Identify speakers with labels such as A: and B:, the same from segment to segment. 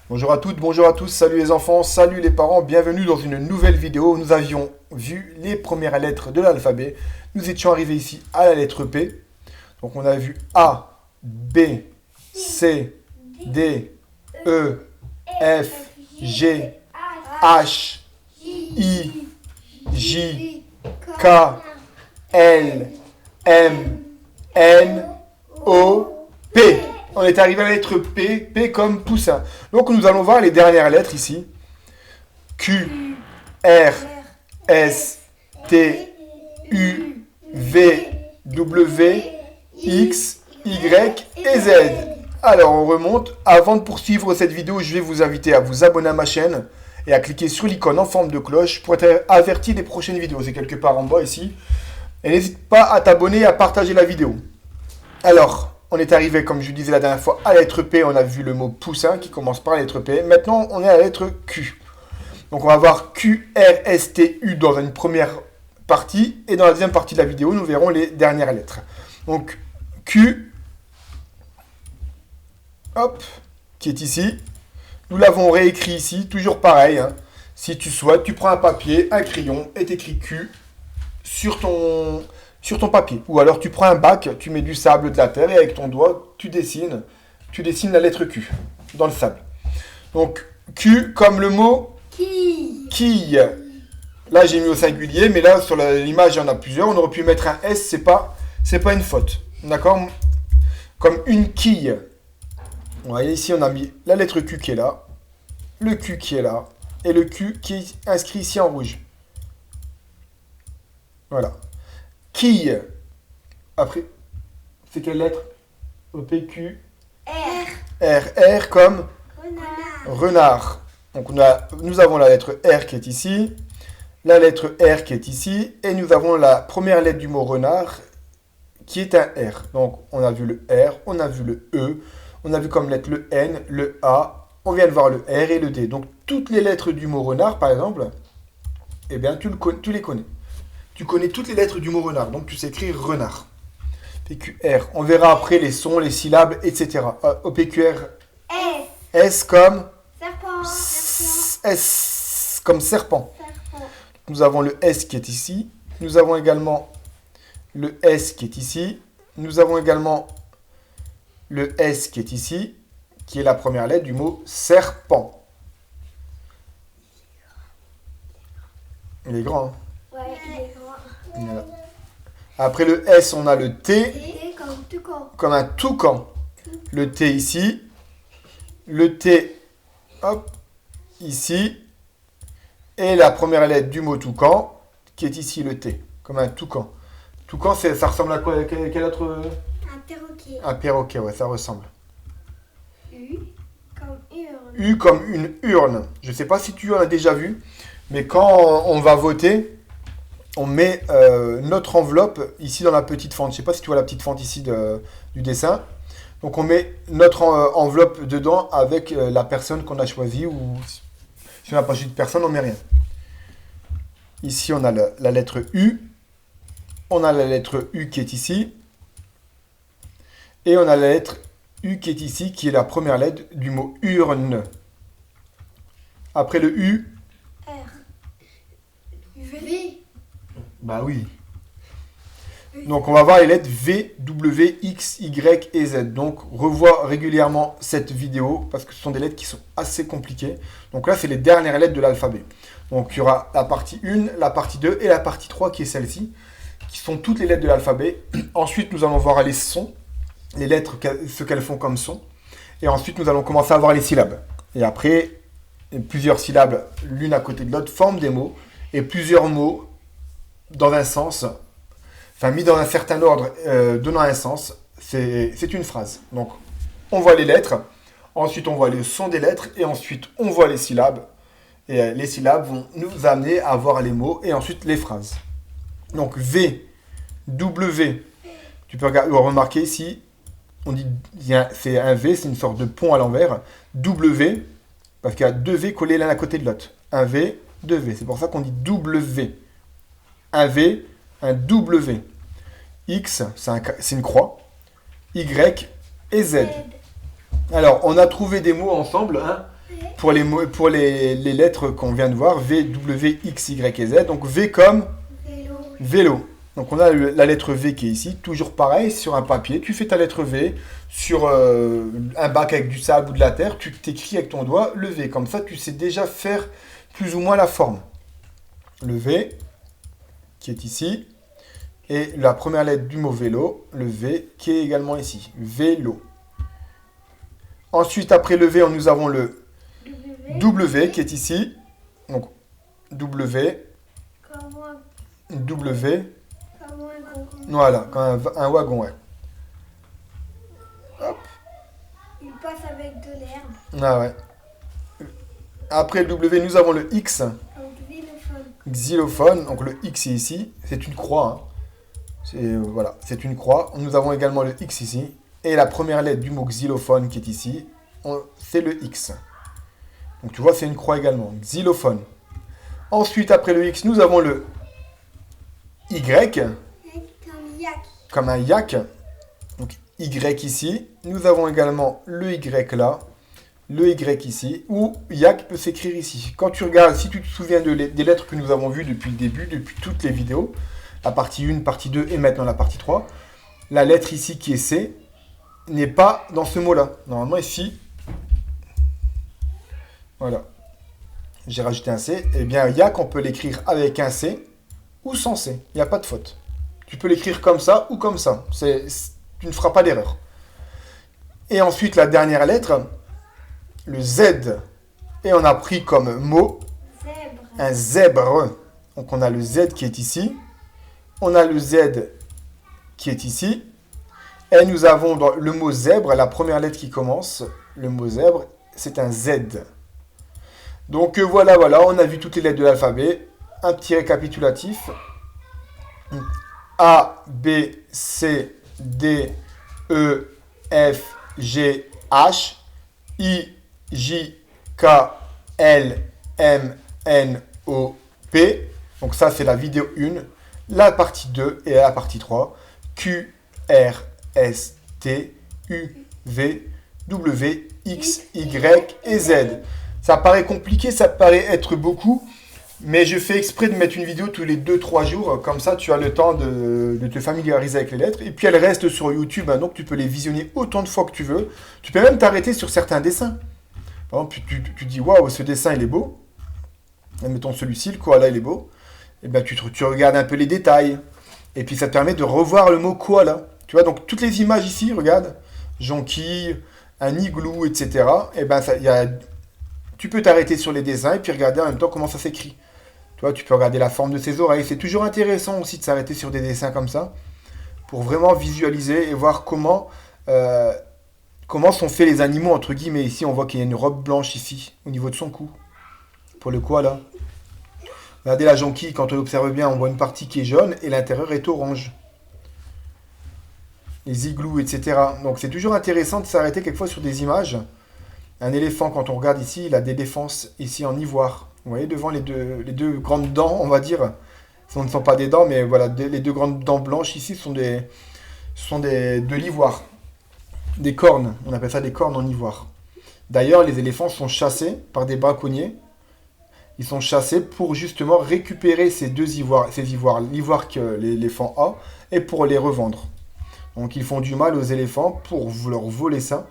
A: Bonjour à toutes, bonjour à tous, salut les enfants, salut les parents, bienvenue dans une nouvelle vidéo. Nous avions vu les premières lettres de l'alphabet. Nous étions arrivés ici à la lettre P. Donc on a vu A, B, C, D, E, F, G, H, I, J, K, L, M, N, O, P. On est arrivé à la lettre P, P comme poussin. Donc nous allons voir les dernières lettres ici. Q, R, S, T, U, V, W, X, Y et Z. Alors on remonte. Avant de poursuivre cette vidéo, je vais vous inviter à vous abonner à ma chaîne et à cliquer sur l'icône en forme de cloche pour être averti des prochaines vidéos. C'est quelque part en bas ici. Et n'hésite pas à t'abonner et à partager la vidéo. Alors, on est arrivé, comme je vous disais la dernière fois, à la lettre P. On a vu le mot poussin qui commence par la lettre P. Maintenant, on est à la lettre Q. Donc, on va voir Q, R, S, T, U dans une première partie. Et dans la deuxième partie de la vidéo, nous verrons les dernières lettres. Donc, Q, hop, qui est ici. Nous l'avons réécrit ici, toujours pareil. Hein. Si tu souhaites, tu prends un papier, un crayon et t'écris Q sur ton papier. Ou alors tu prends un bac, tu mets du sable, de la terre et avec ton doigt, tu dessines la lettre Q dans le sable. Donc Q comme le mot quille. Là j'ai mis au singulier, mais là sur l'image il y en a plusieurs. On aurait pu mettre un S, c'est pas une faute. D'accord? Comme une quille. Vous voyez ici on a mis la lettre Q qui est là, le Q qui est là, et le Q qui est inscrit ici en rouge. Voilà. Quille. Après, c'est quelle lettre? O, P, Q. R comme renard. Donc nous avons la lettre R qui est ici, la lettre R qui est ici, et nous avons la première lettre du mot renard qui est un R. Donc on a vu le R, on a vu le E, on a vu comme lettre le N, le A, on vient de voir le R et le D. Donc toutes les lettres du mot renard, par exemple, eh bien tu les connais. Tu connais toutes les lettres du mot renard, donc tu sais écrire renard. PQR. On verra après les sons, les syllabes, etc. Au PQR. S comme
B: Serpent.
A: S comme serpent. Nous avons le S qui est ici. Nous avons également le S qui est ici. Nous avons également le S qui est ici, qui est la première lettre du mot serpent. Il est grand, hein?
B: Ouais, il est grand.
A: Voilà. Après le S, on a le T,
B: T comme toucan.
A: comme un toucan. Le T ici. Le T, hop, ici. Et la première lettre du mot toucan, qui est ici le T, comme un toucan. Toucan, ça ressemble à quoi? Quel autre?
B: Un perroquet.
A: Un perroquet, ouais, ça ressemble.
B: U comme urne.
A: U comme une urne. Je ne sais pas si tu en as déjà vu, mais quand on va voter, on met notre enveloppe ici dans la petite fente. Je ne sais pas si tu vois la petite fente ici du dessin. Donc on met notre enveloppe dedans avec la personne qu'on a choisie, ou si on n'a pas choisi de personne, on ne met rien. Ici on a la lettre U. On a la lettre U qui est ici. Et on a la lettre U qui est ici, qui est la première lettre du mot urne. Après le U,
B: R. V.
A: bah oui. Donc on va voir les lettres V, W, X, Y et Z. Donc revois régulièrement cette vidéo parce que ce sont des lettres qui sont assez compliquées. Donc là c'est les dernières lettres de l'alphabet. Donc il y aura la partie 1, la partie 2 et la partie 3 qui est celle-ci, qui sont toutes les lettres de l'alphabet. Ensuite nous allons voir les sons, les lettres, ce qu'elles font comme son. Et ensuite nous allons commencer à voir les syllabes. Et après, plusieurs syllabes l'une à côté de l'autre forment des mots. Et plusieurs mots dans un sens, enfin mis dans un certain ordre, donnant un sens, c'est une phrase. Donc on voit les lettres, ensuite on voit le son des lettres, et ensuite on voit les syllabes. Et les syllabes vont nous amener à voir les mots, et ensuite les phrases. Donc V, W, tu peux remarquer ici, on dit c'est un V, c'est une sorte de pont à l'envers. W, parce qu'il y a deux V collés l'un à côté de l'autre. Un V, deux V, c'est pour ça qu'on dit W. Un V, un W. X, c'est une croix. Y et Z. Alors, on a trouvé des mots ensemble. Hein. pour les lettres qu'on vient de voir, V, W, X, Y et Z. Donc V comme
B: Vélo.
A: vélo. Donc on a la lettre V qui est ici, toujours pareil, sur un papier. Tu fais ta lettre V sur un bac avec du sable ou de la terre, tu t'écris avec ton doigt le V. Comme ça, tu sais déjà faire plus ou moins la forme. Le V qui est ici. Et la première lettre du mot vélo, le V qui est également ici. Vélo. Ensuite, après le V, nous avons le W qui est ici. Donc W,
B: Comme
A: W.
B: un wagon.
A: Voilà, comme un wagon, ouais. Hop.
B: Il passe avec de l'herbe.
A: Ah ouais. Après le W, nous avons le X,
B: Comme xylophone.
A: xylophone. Donc le X est ici. C'est une croix. Hein. Voilà, c'est une croix. Nous avons également le X ici. Et la première lettre du mot xylophone qui est ici, c'est le X. Donc tu vois, c'est une croix également. Xylophone. Ensuite, après le X, nous avons le Y,
B: Comme yak.
A: comme un yak. Donc Y ici. Nous avons également le Y là. Le Y ici. Ou yak peut s'écrire ici. Quand tu regardes, si tu te souviens des lettres que nous avons vues depuis le début, depuis toutes les vidéos, la partie 1, partie 2 et maintenant la partie 3, la lettre ici qui est C n'est pas dans ce mot-là. Normalement ici, voilà, j'ai rajouté un C. Eh bien, yak, on peut l'écrire avec un C ou sans C. Il n'y a pas de faute. Tu peux l'écrire comme ça ou comme ça. Tu ne feras pas d'erreur. Et ensuite, la dernière lettre, le Z. Et on a pris comme mot
B: Zèbre.
A: un zèbre. Donc on a le Z qui est ici. On a le Z qui est ici. Et nous avons dans le mot zèbre, la première lettre qui commence, le mot zèbre, c'est un Z. Donc voilà, on a vu toutes les lettres de l'alphabet. Un petit récapitulatif. A, B, C, D, E, F, G, H, I, J, K, L, M, N, O, P. Donc ça, c'est la vidéo 1. La partie 2 et la partie 3. Q, R, S, T, U, V, W, X, Y et Z. Ça paraît compliqué, ça paraît être beaucoup. Mais je fais exprès de mettre une vidéo tous les 2-3 jours. Comme ça, tu as le temps de te familiariser avec les lettres. Et puis, elles restent sur YouTube. Hein, donc, tu peux les visionner autant de fois que tu veux. Tu peux même t'arrêter sur certains dessins. Par exemple, tu dis, waouh, ce dessin, il est beau. Mettons celui-ci, le koala, il est beau. Et bien, tu regardes un peu les détails. Et puis, ça te permet de revoir le mot koala. Tu vois, donc, toutes les images ici, regarde. Jonquille, un igloo, etc. Et ben, tu peux t'arrêter sur les dessins et puis regarder en même temps comment ça s'écrit. Tu vois, tu peux regarder la forme de ses oreilles. C'est toujours intéressant aussi de s'arrêter sur des dessins comme ça pour vraiment visualiser et voir comment sont faits les animaux, entre guillemets. Ici, on voit qu'il y a une robe blanche ici, au niveau de son cou. Pour le koala. Regardez la jonquille, quand on l'observe bien, on voit une partie qui est jaune et l'intérieur est orange. Les igloos, etc. Donc, c'est toujours intéressant de s'arrêter quelquefois sur des images. Un éléphant, quand on regarde ici, il a des défenses ici en ivoire. Vous voyez, devant les deux grandes dents, on va dire. Ce ne sont pas des dents, mais voilà, les deux grandes dents blanches ici sont de l'ivoire. Des cornes, on appelle ça des cornes en ivoire. D'ailleurs, les éléphants sont chassés par des braconniers. Ils sont chassés pour justement récupérer ces ivoires, l'ivoire que l'éléphant a, et pour les revendre. Donc ils font du mal aux éléphants pour leur voler ça.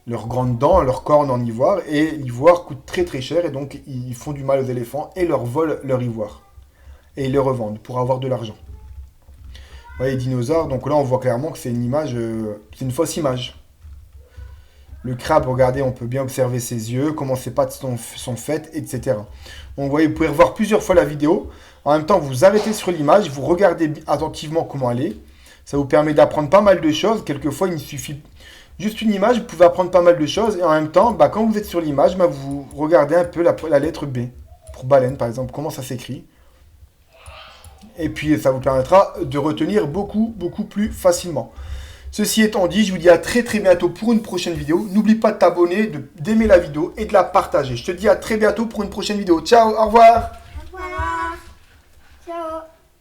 A: Leurs grandes dents, leurs cornes en ivoire, et l'ivoire coûte très très cher, et donc ils font du mal aux éléphants et leur volent leur ivoire. Et ils le revendent pour avoir de l'argent. Vous voyez, les dinosaures, donc là on voit clairement que c'est une image, c'est une fausse image. Le crabe, regardez, on peut bien observer ses yeux, comment ses pattes sont faites, etc. Donc vous voyez, vous pouvez revoir plusieurs fois la vidéo. En même temps, vous vous arrêtez sur l'image, vous regardez attentivement comment elle est. Ça vous permet d'apprendre pas mal de choses. Quelquefois, il suffit juste une image, vous pouvez apprendre pas mal de choses. Et en même temps, quand vous êtes sur l'image, vous regardez un peu la lettre B. Pour baleine, par exemple, comment ça s'écrit. Et puis, ça vous permettra de retenir beaucoup, beaucoup plus facilement. Ceci étant dit, je vous dis à très très bientôt pour une prochaine vidéo. N'oublie pas de t'abonner, d'aimer la vidéo et de la partager. Je te dis à très bientôt pour une prochaine vidéo. Ciao, au revoir.
B: Au revoir. Ciao.